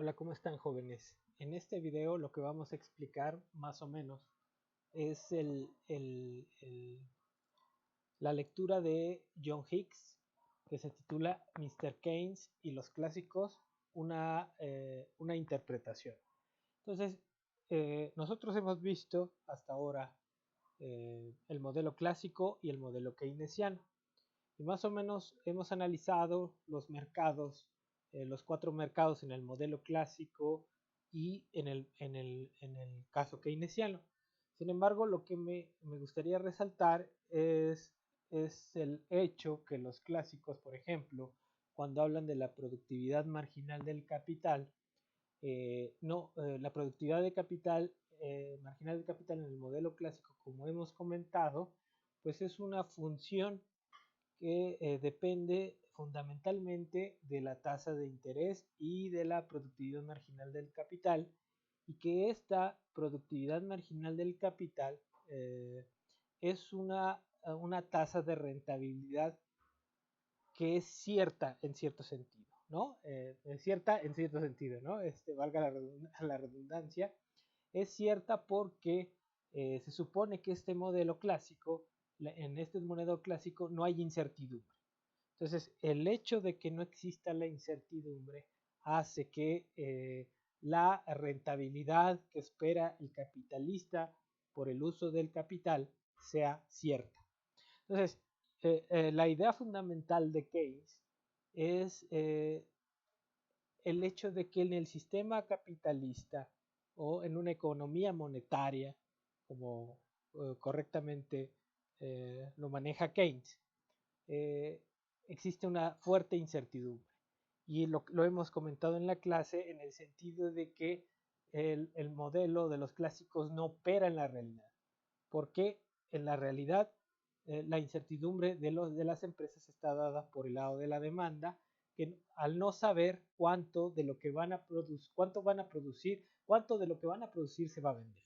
Hola, ¿cómo están, jóvenes? En este video lo que vamos a explicar más o menos es la lectura de John Hicks que se titula Mr. Keynes y los clásicos, una interpretación. Entonces, nosotros hemos visto hasta ahora el modelo clásico y el modelo keynesiano. Y más o menos hemos analizado los mercados, los cuatro mercados en el modelo clásico y en el caso keynesiano. Sin embargo, lo que me gustaría resaltar es el hecho que los clásicos, por ejemplo, cuando hablan de la productividad marginal del capital, la productividad de capital, marginal del capital en el modelo clásico, como hemos comentado, pues es una función que depende fundamentalmente de la tasa de interés y de la productividad marginal del capital, y que esta productividad marginal del capital es una tasa de rentabilidad que es cierta en cierto sentido, ¿no? Es cierta en cierto sentido, ¿no? Valga la redundancia, es cierta porque se supone que en este modelo clásico no hay incertidumbre. Entonces, el hecho de que no exista la incertidumbre hace que la rentabilidad que espera el capitalista por el uso del capital sea cierta. Entonces, la idea fundamental de Keynes es el hecho de que en el sistema capitalista o en una economía monetaria, como correctamente lo maneja Keynes, eh, existe una fuerte incertidumbre. Y lo hemos comentado en la clase en el sentido de que el modelo de los clásicos no opera en la realidad, porque en la realidad la incertidumbre de las empresas está dada por el lado de la demanda, que al no saber cuánto de lo que van a producir, cuánto de lo que van a producir se va a vender.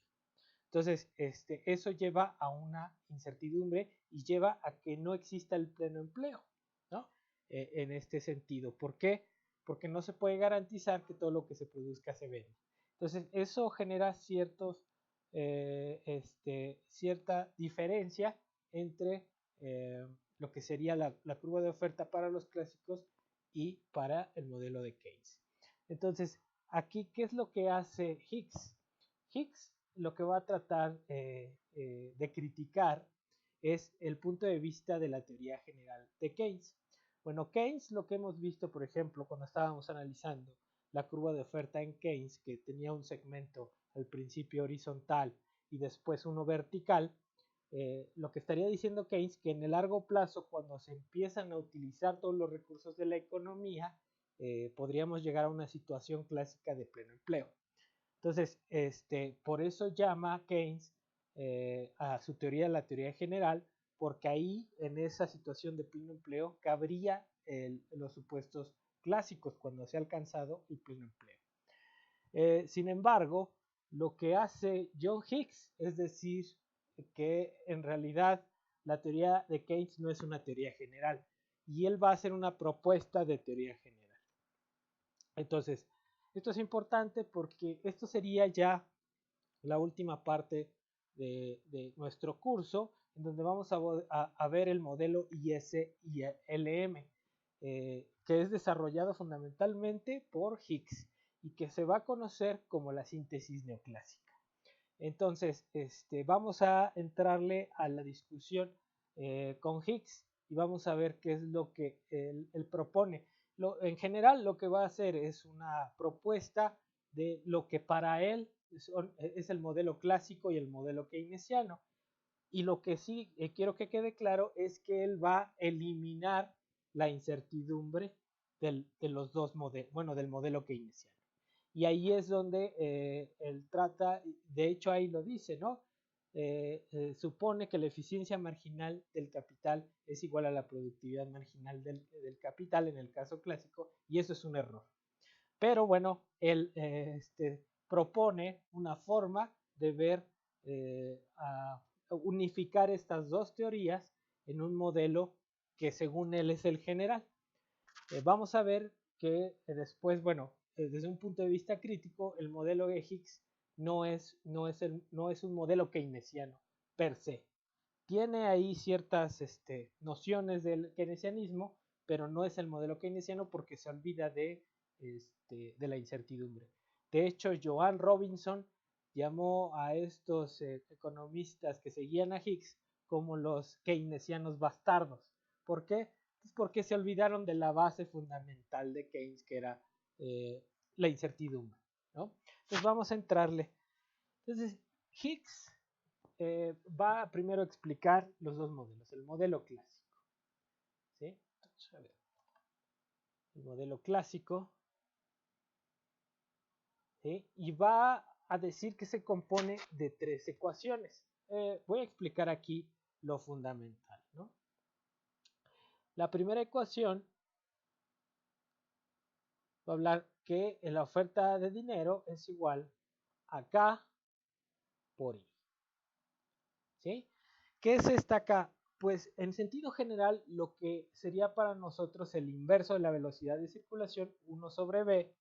Entonces, eso lleva a una incertidumbre y lleva a que no exista el pleno empleo, ¿no? En este sentido. ¿Por qué? Porque no se puede garantizar que todo lo que se produzca se venda. Entonces, eso genera cierta diferencia entre lo que sería la curva de oferta para los clásicos y para el modelo de Keynes. Entonces, aquí, ¿qué es lo que hace Hicks? Hicks lo que va a tratar de criticar es el punto de vista de la teoría general de Keynes. Bueno, Keynes, lo que hemos visto, por ejemplo, cuando estábamos analizando la curva de oferta en Keynes, que tenía un segmento al principio horizontal y después uno vertical, lo que estaría diciendo Keynes, que en el largo plazo, cuando se empiezan a utilizar todos los recursos de la economía, podríamos llegar a una situación clásica de pleno empleo. Entonces, por eso llama Keynes a su teoría la teoría general, porque ahí, en esa situación de pleno empleo, cabría los supuestos clásicos cuando se ha alcanzado el pleno empleo. Sin embargo, lo que hace John Hicks es decir que en realidad la teoría de Keynes no es una teoría general, y él va a hacer una propuesta de teoría general. Entonces, esto es importante porque esto sería ya la última parte de nuestro curso, en donde vamos a ver el modelo ISLM, que es desarrollado fundamentalmente por Hicks y que se va a conocer como la síntesis neoclásica. Entonces, vamos a entrarle a la discusión con Hicks y vamos a ver qué es lo que él propone. En general, lo que va a hacer es una propuesta de lo que para él es el modelo clásico y el modelo keynesiano. Y lo que sí quiero que quede claro es que él va a eliminar la incertidumbre de los dos modelos, bueno, del modelo keynesiano. Y ahí es donde él trata, de hecho ahí lo dice, ¿no? Supone que la eficiencia marginal del capital es igual a la productividad marginal del capital en el caso clásico, y eso es un error. Pero bueno, él propone una forma de ver, a unificar estas dos teorías en un modelo que según él es el general. Vamos a ver que después, bueno, desde un punto de vista crítico, el modelo de Higgs no es un modelo keynesiano per se. Tiene ahí ciertas nociones del keynesianismo, pero no es el modelo keynesiano porque se olvida de la incertidumbre. De hecho, Joan Robinson llamó a estos economistas que seguían a Higgs como los keynesianos bastardos. ¿Por qué? Pues porque se olvidaron de la base fundamental de Keynes, que era la incertidumbre, ¿no? Entonces vamos a entrarle. Entonces, Higgs va primero a explicar los dos modelos, el modelo clásico, ¿sí? Entonces, a ver, el modelo clásico, ¿sí? Y va a decir que se compone de tres ecuaciones. Voy a explicar aquí lo fundamental, ¿no? La primera ecuación va a hablar que la oferta de dinero es igual a K por I, ¿sí? ¿Qué es esta K? Pues en sentido general lo que sería para nosotros el inverso de la velocidad de circulación, 1 sobre B,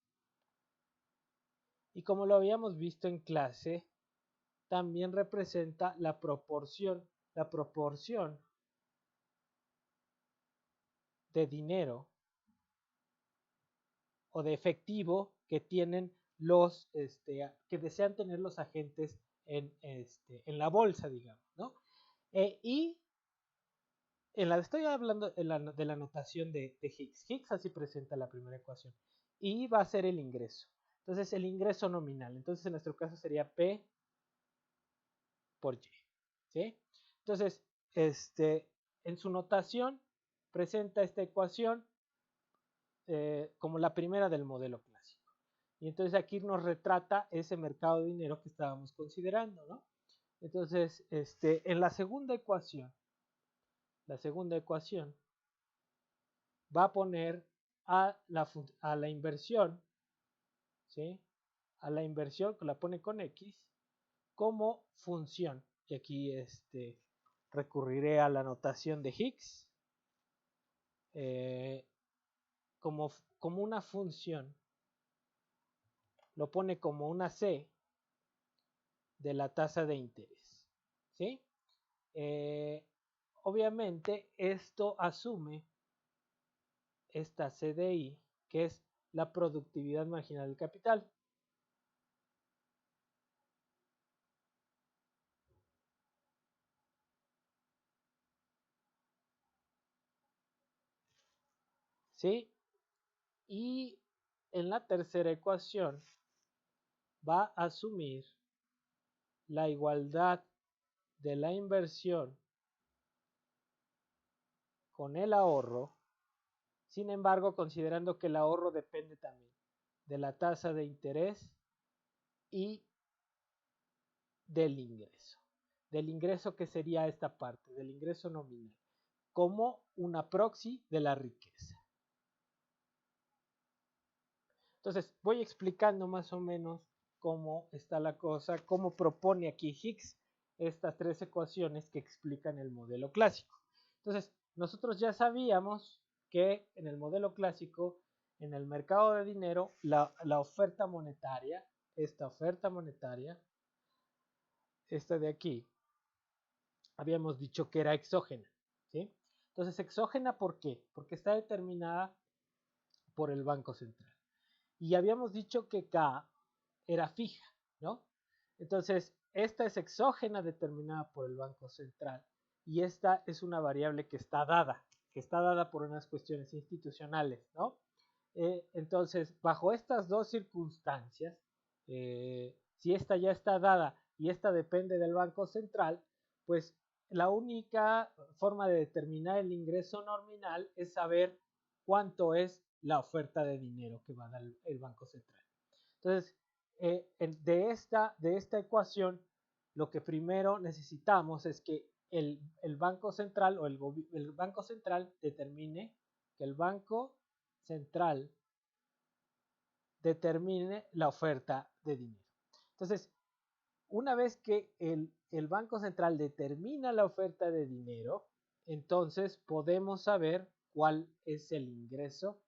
y como lo habíamos visto en clase, también representa la proporción de dinero o de efectivo que tienen los que desean tener los agentes en la bolsa, digamos, ¿no? Y estoy hablando de la notación de Higgs. Higgs así presenta la primera ecuación. Y va a ser el ingreso. Entonces, el ingreso nominal. Entonces, en nuestro caso sería P por Y. ¿Sí? Entonces, en su notación presenta esta ecuación como la primera del modelo clásico. Y entonces aquí nos retrata ese mercado de dinero que estábamos considerando, ¿no? Entonces, en la segunda ecuación va a poner a la inversión, ¿sí? A la inversión, que la pone con X, como función. Y aquí recurriré a la notación de Higgs como una función. Lo pone como una C de la tasa de interés, ¿sí? Obviamente esto asume esta CDI, que es la productividad marginal del capital. ¿Sí? Y en la tercera ecuación va a asumir la igualdad de la inversión con el ahorro, sin embargo, considerando que el ahorro depende también de la tasa de interés y del ingreso que sería esta parte, del ingreso nominal, como una proxy de la riqueza. Entonces, voy explicando más o menos cómo está la cosa, cómo propone aquí Higgs estas tres ecuaciones que explican el modelo clásico. Entonces, nosotros ya sabíamos que en el modelo clásico, en el mercado de dinero, la oferta monetaria, esta de aquí, habíamos dicho que era exógena, ¿sí? Entonces, exógena, ¿por qué? Porque está determinada por el Banco Central. Y habíamos dicho que K era fija, ¿no? Entonces, esta es exógena determinada por el Banco Central y esta es una variable que está dada por unas cuestiones institucionales, ¿no? Entonces, bajo estas dos circunstancias, si esta ya está dada y esta depende del Banco Central, pues la única forma de determinar el ingreso nominal es saber cuánto es la oferta de dinero que va a dar el Banco Central. Entonces, de esta ecuación, lo que primero necesitamos es que el Banco Central o el Banco Central determine que el Banco Central determine la oferta de dinero. Entonces, una vez que el Banco Central determina la oferta de dinero, entonces podemos saber cuál es el ingreso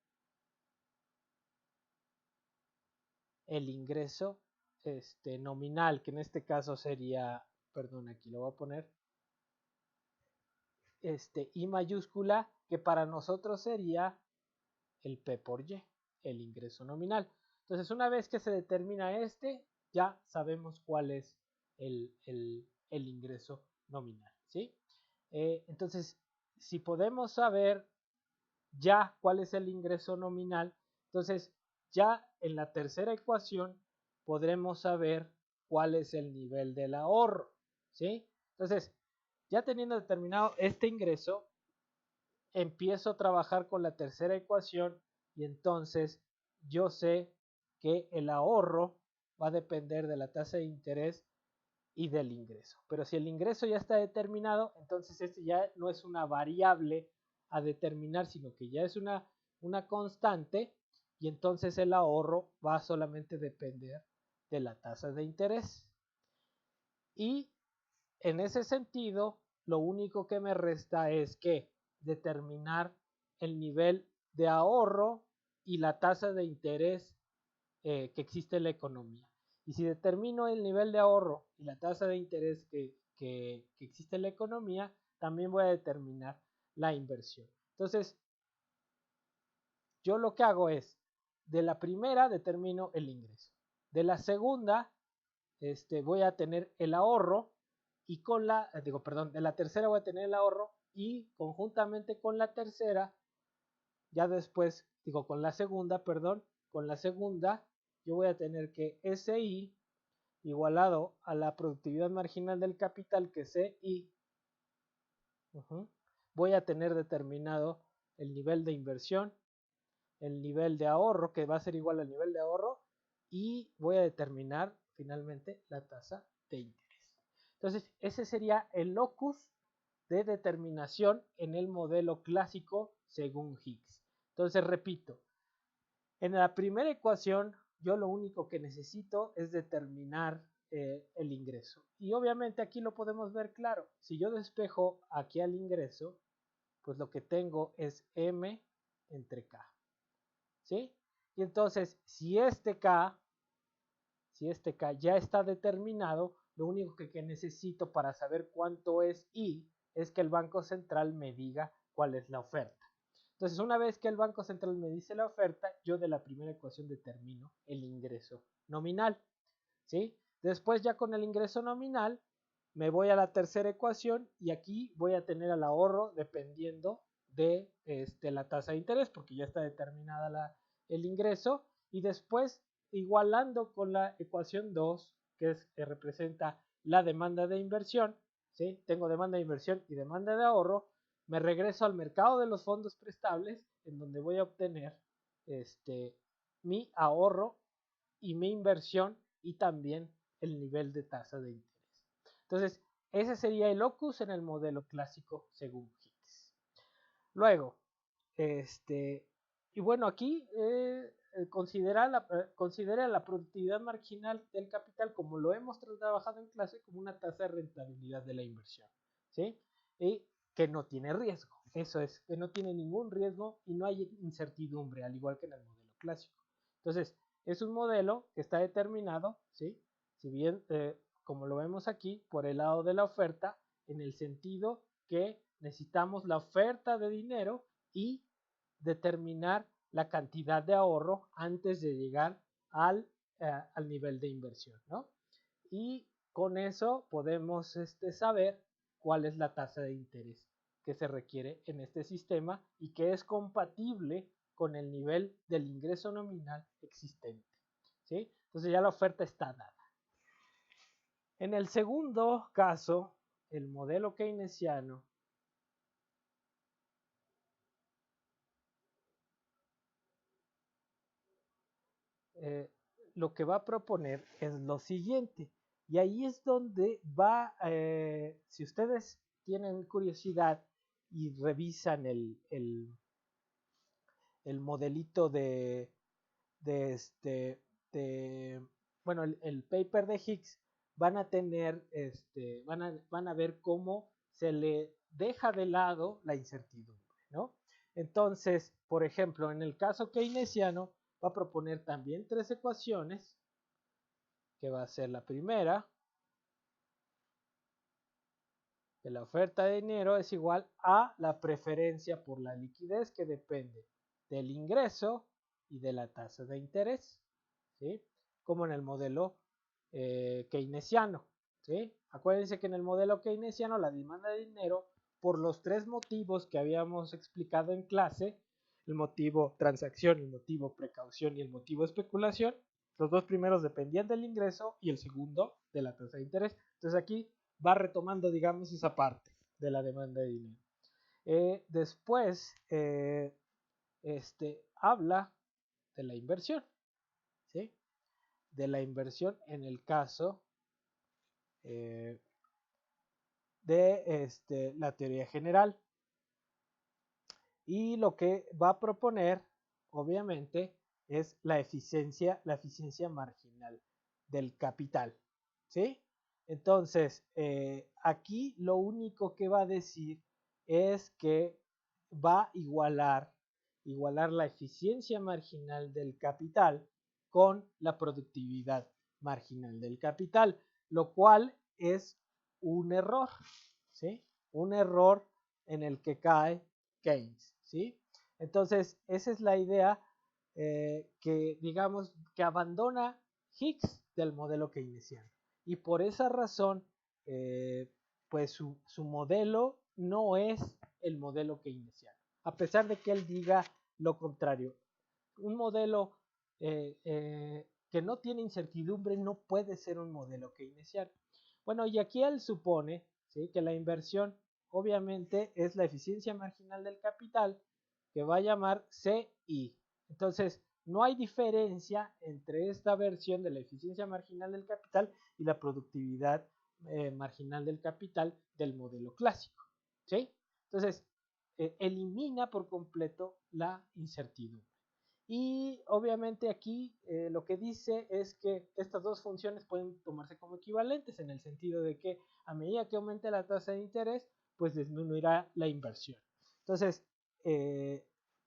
el ingreso nominal, que en este caso sería, perdón, aquí lo voy a poner, I mayúscula, que para nosotros sería el P por Y, el ingreso nominal. Entonces, una vez que se determina ya sabemos cuál es el ingreso nominal, ¿sí? Entonces, si podemos saber ya cuál es el ingreso nominal, entonces ya en la tercera ecuación podremos saber cuál es el nivel del ahorro, ¿sí? Entonces, ya teniendo determinado este ingreso, empiezo a trabajar con la tercera ecuación y entonces yo sé que el ahorro va a depender de la tasa de interés y del ingreso. Pero si el ingreso ya está determinado, entonces este ya no es una variable a determinar, sino que ya es una constante y entonces el ahorro va a solamente depender de la tasa de interés. Y en ese sentido, lo único que me resta es que determinar el nivel de ahorro y la tasa de interés que existe en la economía. Y si determino el nivel de ahorro y la tasa de interés que existe en la economía, también voy a determinar la inversión. Entonces, yo lo que hago es, de la primera determino el ingreso. De la segunda, voy a tener el ahorro y de la tercera voy a tener el ahorro y conjuntamente con la tercera, ya después, con la segunda, con la segunda, yo voy a tener que SI igualado a la productividad marginal del capital, que es CI, voy a tener determinado el nivel de inversión, el nivel de ahorro, que va a ser igual al nivel de ahorro, y voy a determinar finalmente la tasa de interés. Entonces, ese sería el locus de determinación en el modelo clásico según Higgs. Entonces, repito, en la primera ecuación yo lo único que necesito es determinar el ingreso. Y obviamente aquí lo podemos ver claro. Si yo despejo aquí al ingreso, pues lo que tengo es M entre K. ¿Sí? Y entonces, si este K ya está determinado, lo único que necesito para saber cuánto es I es que el Banco Central me diga cuál es la oferta. Entonces, una vez que el Banco Central me dice la oferta, yo de la primera ecuación determino el ingreso nominal, ¿sí? Después ya con el ingreso nominal me voy a la tercera ecuación y aquí voy a tener el ahorro dependiendo de la tasa de interés porque ya está determinada el ingreso y después igualando con la ecuación 2 que representa la demanda de inversión, ¿sí? Tengo demanda de inversión y demanda de ahorro, me regreso al mercado de los fondos prestables en donde voy a obtener mi ahorro y mi inversión y también el nivel de tasa de interés. Entonces, ese sería el locus en el modelo clásico según Higgs. Luego, y bueno, aquí considera la productividad marginal del capital, como lo hemos trabajado en clase, como una tasa de rentabilidad de la inversión, ¿sí? Y que no tiene riesgo, eso es, que no tiene ningún riesgo y no hay incertidumbre, al igual que en el modelo clásico. Entonces, es un modelo que está determinado, ¿sí? Si bien, como lo vemos aquí, por el lado de la oferta, en el sentido que necesitamos la oferta de dinero y determinar la cantidad de ahorro antes de llegar al nivel de inversión, ¿no? Y con eso podemos saber cuál es la tasa de interés que se requiere en este sistema y que es compatible con el nivel del ingreso nominal existente, ¿sí? Entonces ya la oferta está dada. En el segundo caso, el modelo keynesiano lo que va a proponer es lo siguiente. Y ahí es donde si ustedes tienen curiosidad y revisan el modelito bueno, el paper de Higgs, van a tener, van a ver cómo se le deja de lado la incertidumbre, ¿no? Entonces, por ejemplo, en el caso keynesiano, va a proponer también tres ecuaciones, que va a ser la primera, que la oferta de dinero es igual a la preferencia por la liquidez, que depende del ingreso y de la tasa de interés, ¿sí? Como en el modelo keynesiano, ¿sí? Acuérdense que en el modelo keynesiano la demanda de dinero, por los tres motivos que habíamos explicado en clase, el motivo transacción, el motivo precaución y el motivo especulación, los dos primeros dependían del ingreso y el segundo de la tasa de interés. Entonces aquí va retomando, digamos, esa parte de la demanda de dinero. Después habla de la inversión, ¿sí? De la inversión en el caso de la teoría general. Y lo que va a proponer, obviamente, es la eficiencia marginal del capital, ¿sí? Entonces, aquí lo único que va a decir es que va a igualar la eficiencia marginal del capital con la productividad marginal del capital, lo cual es un error, ¿sí? Un error en el que cae Keynes, ¿sí? Entonces, esa es la idea que, digamos, que abandona Hicks del modelo keynesiano. Y por esa razón, pues su modelo no es el modelo keynesiano, a pesar de que él diga lo contrario. Un modelo que no tiene incertidumbre no puede ser un modelo keynesiano. Bueno, y aquí él supone, ¿sí?, que la inversión obviamente es la eficiencia marginal del capital, que va a llamar CI. Entonces, no hay diferencia entre esta versión de la eficiencia marginal del capital y la productividad marginal del capital del modelo clásico, ¿sí? Entonces, elimina por completo la incertidumbre. Y obviamente aquí lo que dice es que estas dos funciones pueden tomarse como equivalentes, en el sentido de que a medida que aumente la tasa de interés, pues disminuirá la inversión. Entonces,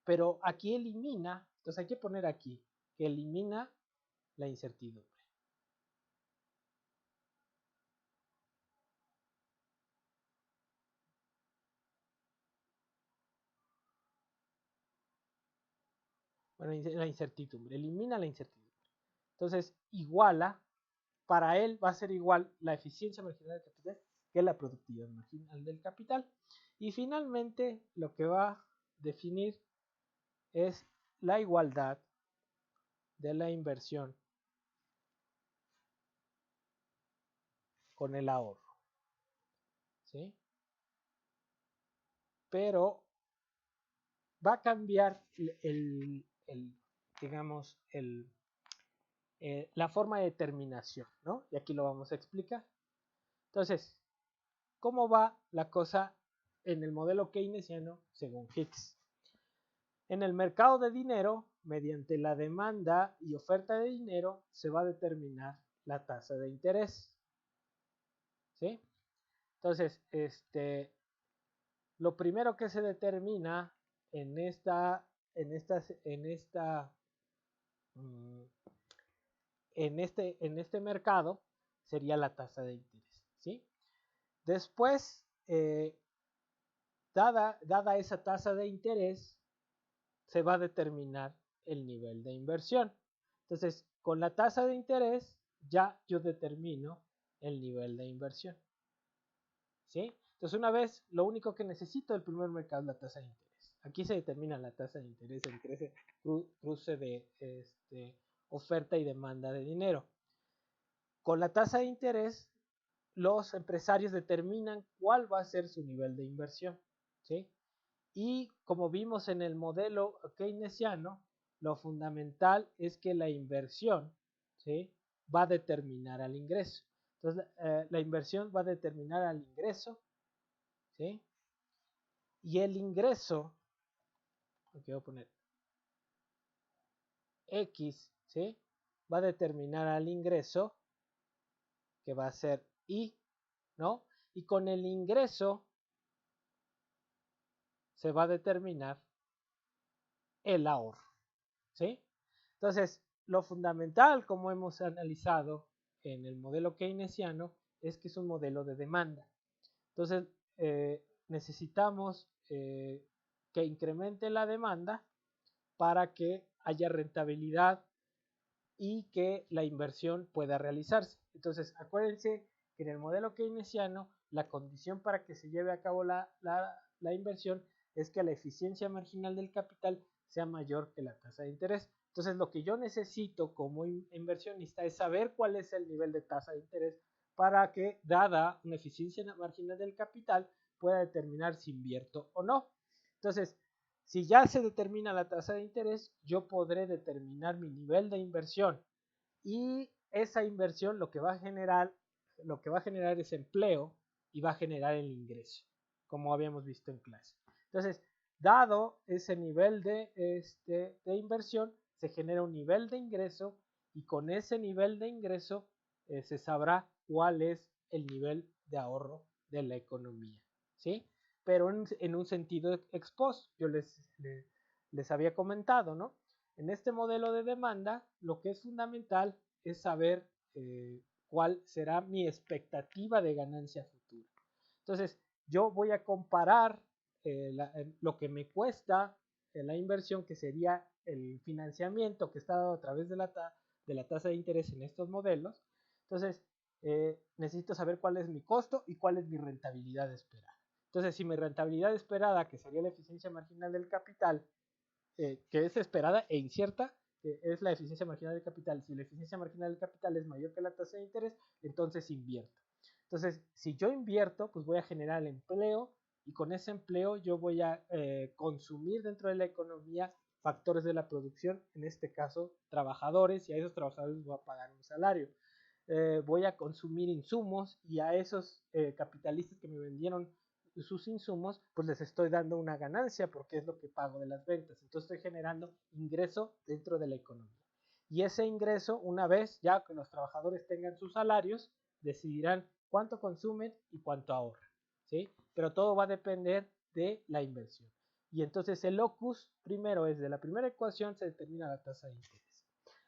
pero aquí elimina, entonces hay que poner aquí, que elimina la incertidumbre. Bueno, la incertidumbre, elimina la incertidumbre. Entonces, iguala, para él va a ser igual la eficiencia marginal del capital que la productividad marginal del capital. Y finalmente, lo que va a definir es la igualdad de la inversión con el ahorro, ¿sí? Pero va a cambiar digamos, la forma de determinación, ¿no? Y aquí lo vamos a explicar. Entonces, ¿cómo va la cosa en el modelo keynesiano según Hicks? En el mercado de dinero, mediante la demanda y oferta de dinero, se va a determinar la tasa de interés, ¿sí? Entonces, lo primero que se determina en esta, en esta, en esta, en este mercado sería la tasa de interés, ¿sí? Después, dada esa tasa de interés, se va a determinar el nivel de inversión. Entonces, con la tasa de interés ya yo determino el nivel de inversión, ¿sí? Entonces, una vez, lo único que necesito del primer mercado es la tasa de interés. Aquí se determina la tasa de interés entre ese cruce de oferta y demanda de dinero. Con la tasa de interés, los empresarios determinan cuál va a ser su nivel de inversión, ¿sí? Y como vimos en el modelo keynesiano, lo fundamental es que la inversión, ¿sí?, va a determinar al ingreso. Entonces, la inversión va a determinar al ingreso, ¿sí? Y el ingreso, aquí voy a poner X, ¿sí?, va a determinar al ingreso, que va a ser Y, ¿no? Y con el ingreso se va a determinar el ahorro, ¿sí? Entonces, lo fundamental, como hemos analizado en el modelo keynesiano, es que es un modelo de demanda. Entonces, necesitamos que incremente la demanda para que haya rentabilidad y que la inversión pueda realizarse. Entonces, acuérdense que en el modelo keynesiano, la condición para que se lleve a cabo la inversión es que la eficiencia marginal del capital sea mayor que la tasa de interés. Entonces, lo que yo necesito como inversionista es saber cuál es el nivel de tasa de interés para que, dada una eficiencia marginal del capital, pueda determinar si invierto o no. Entonces, si ya se determina la tasa de interés, yo podré determinar mi nivel de inversión y esa inversión lo que va a generar es empleo y va a generar el ingreso, como habíamos visto en clase. Entonces, dado ese nivel de inversión, se genera un nivel de ingreso y con ese nivel de ingreso se sabrá cuál es el nivel de ahorro de la economía, ¿sí? Pero en un sentido ex post, yo les había comentado, ¿no? En este modelo de demanda, lo que es fundamental es saber cuál será mi expectativa de ganancia futura. Entonces, yo voy a comparar lo que me cuesta la inversión, que sería el financiamiento que está dado a través de la tasa de interés en estos modelos. Entonces, necesito saber cuál es mi costo y cuál es mi rentabilidad esperada. Entonces, si mi rentabilidad esperada, que sería la eficiencia marginal del capital, que es esperada e incierta, es la eficiencia marginal del capital. Si la eficiencia marginal del capital es mayor que la tasa de interés, entonces invierto. Entonces, si yo invierto, pues voy a generar empleo y con ese empleo yo voy a consumir dentro de la economía factores de la producción, en este caso trabajadores, y a esos trabajadores les voy a pagar un salario. Voy a consumir insumos y a esos capitalistas que me vendieron sus insumos, pues les estoy dando una ganancia porque es lo que pago de las ventas. Entonces estoy generando ingreso dentro de la economía. Y ese ingreso, una vez ya que los trabajadores tengan sus salarios, decidirán cuánto consumen y cuánto ahorran, ¿sí? Pero todo va a depender de la inversión. Y entonces el locus primero es de la primera ecuación se determina la tasa de interés.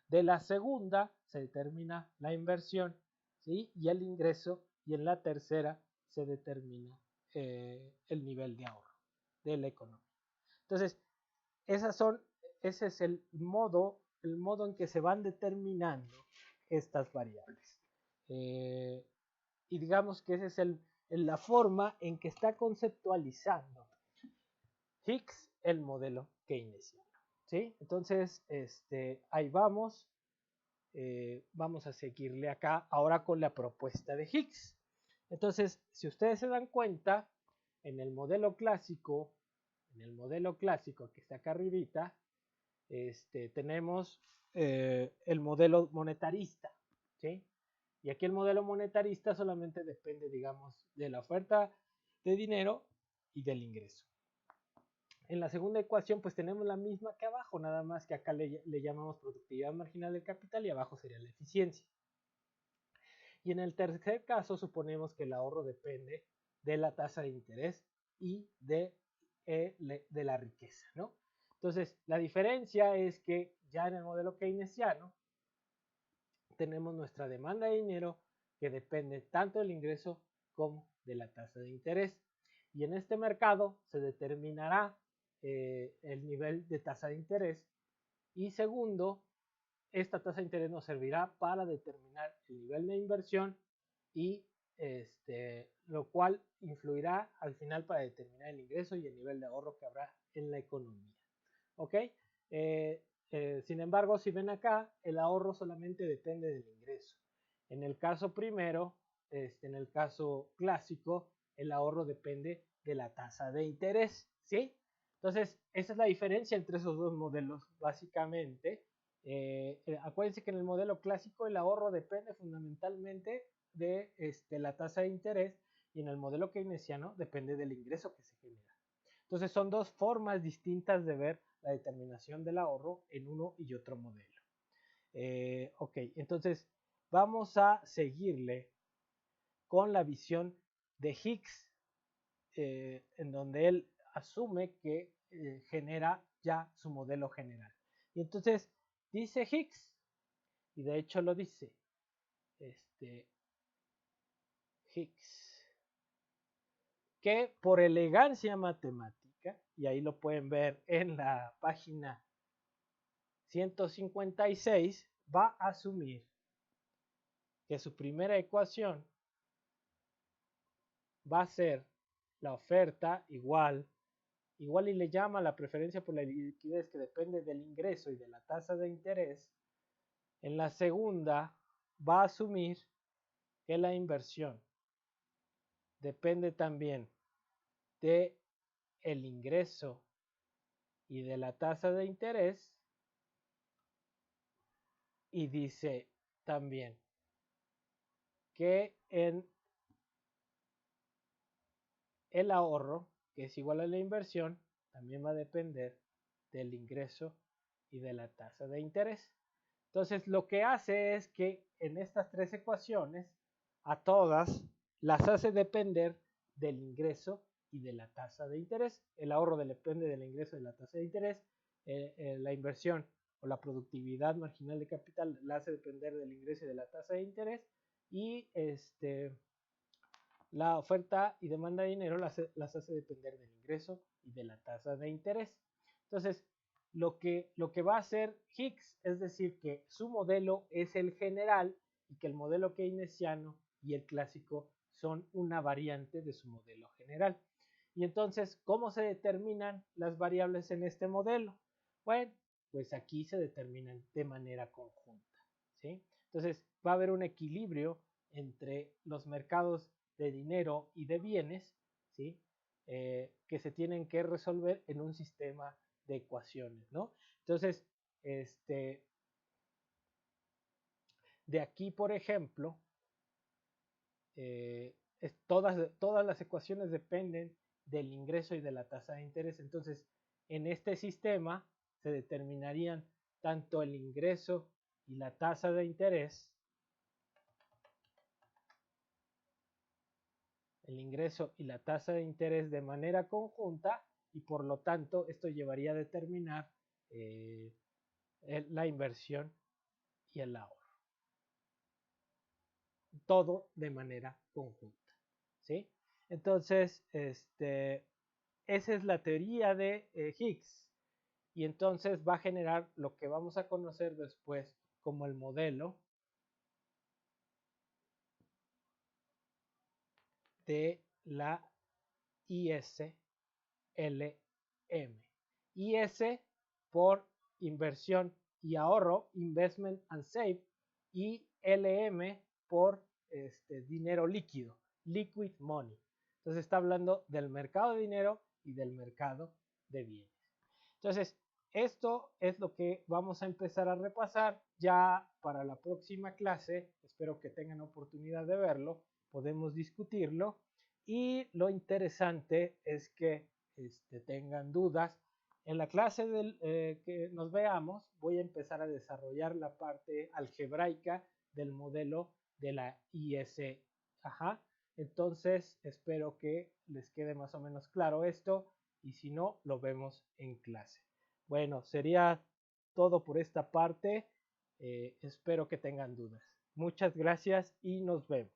De la segunda se determina la inversión, ¿sí? Y el ingreso. Y en la tercera se determina el nivel de ahorro de la economía. Entonces, ese es el modo en que se van determinando estas variables. Y digamos que esa es la forma en que está conceptualizando Hicks el modelo keynesiano. ¿Sí? Entonces, ahí vamos. Vamos a seguirle acá ahora con la propuesta de Hicks. Entonces, si ustedes se dan cuenta, en el modelo clásico que está acá arribita, tenemos el modelo monetarista, ¿sí? Y aquí el modelo monetarista solamente depende, digamos, de la oferta de dinero y del ingreso. En la segunda ecuación, pues tenemos la misma que abajo, nada más que acá le llamamos productividad marginal del capital y abajo sería la eficiencia. Y en el tercer caso, suponemos que el ahorro depende de la tasa de interés y de la riqueza, ¿no? Entonces, la diferencia es que ya en el modelo keynesiano tenemos nuestra demanda de dinero que depende tanto del ingreso como de la tasa de interés. Y en este mercado se determinará el nivel de tasa de interés. Y segundo, esta tasa de interés nos servirá para determinar el nivel de inversión y lo cual influirá al final para determinar el ingreso y el nivel de ahorro que habrá en la economía. ¿Ok? Sin embargo, si ven acá, el ahorro solamente depende del ingreso. En el caso primero, en el caso clásico, el ahorro depende de la tasa de interés, ¿sí? Entonces, esa es la diferencia entre esos dos modelos, básicamente. Acuérdense que en el modelo clásico el ahorro depende fundamentalmente de la tasa de interés y en el modelo keynesiano depende del ingreso que se genera. Entonces son dos formas distintas de ver la determinación del ahorro en uno y otro modelo. Ok, entonces vamos a seguirle con la visión de Hicks, en donde él asume que genera ya su modelo general. Y entonces Dice Higgs, y de hecho lo dice, Higgs, que por elegancia matemática, y ahí lo pueden ver en la página 156, va a asumir que su primera ecuación va a ser la oferta igual y le llama la preferencia por la liquidez que depende del ingreso y de la tasa de interés. En la segunda va a asumir que la inversión depende también de el ingreso y de la tasa de interés, y dice también que en el ahorro, que es igual a la inversión, también va a depender del ingreso y de la tasa de interés. Entonces, lo que hace es que en estas tres ecuaciones, a todas las hace depender del ingreso y de la tasa de interés. El ahorro depende del ingreso y de la tasa de interés. La inversión o la productividad marginal de capital la hace depender del ingreso y de la tasa de interés. Y la oferta y demanda de dinero las hace depender del ingreso y de la tasa de interés. Entonces, lo que va a hacer Higgs es decir que su modelo es el general y que el modelo keynesiano y el clásico son una variante de su modelo general. Y entonces, ¿cómo se determinan las variables en este modelo? Bueno, pues aquí se determinan de manera conjunta, ¿sí? Entonces, va a haber un equilibrio entre los mercados de dinero y de bienes, ¿sí? Que se tienen que resolver en un sistema de ecuaciones, ¿no? Entonces, de aquí, por ejemplo, todas las ecuaciones dependen del ingreso y de la tasa de interés. Entonces, en este sistema se determinarían tanto el ingreso y la tasa de interés, de manera conjunta, y por lo tanto esto llevaría a determinar la inversión y el ahorro. Todo de manera conjunta, ¿sí? Entonces, esa es la teoría de Higgs, y entonces va a generar lo que vamos a conocer después como el modelo de la ISLM. IS por inversión y ahorro, investment and save, y LM por dinero líquido, liquid money. Entonces está hablando del mercado de dinero y del mercado de bienes. Entonces, esto es lo que vamos a empezar a repasar ya para la próxima clase. Espero que tengan oportunidad de verlo, podemos discutirlo, y lo interesante es que tengan dudas. En la clase que nos veamos voy a empezar a desarrollar la parte algebraica del modelo de la IS. Ajá. Entonces espero que les quede más o menos claro esto, y si no, lo vemos en clase. Bueno, sería todo por esta parte. Espero que tengan dudas. Muchas gracias y nos vemos.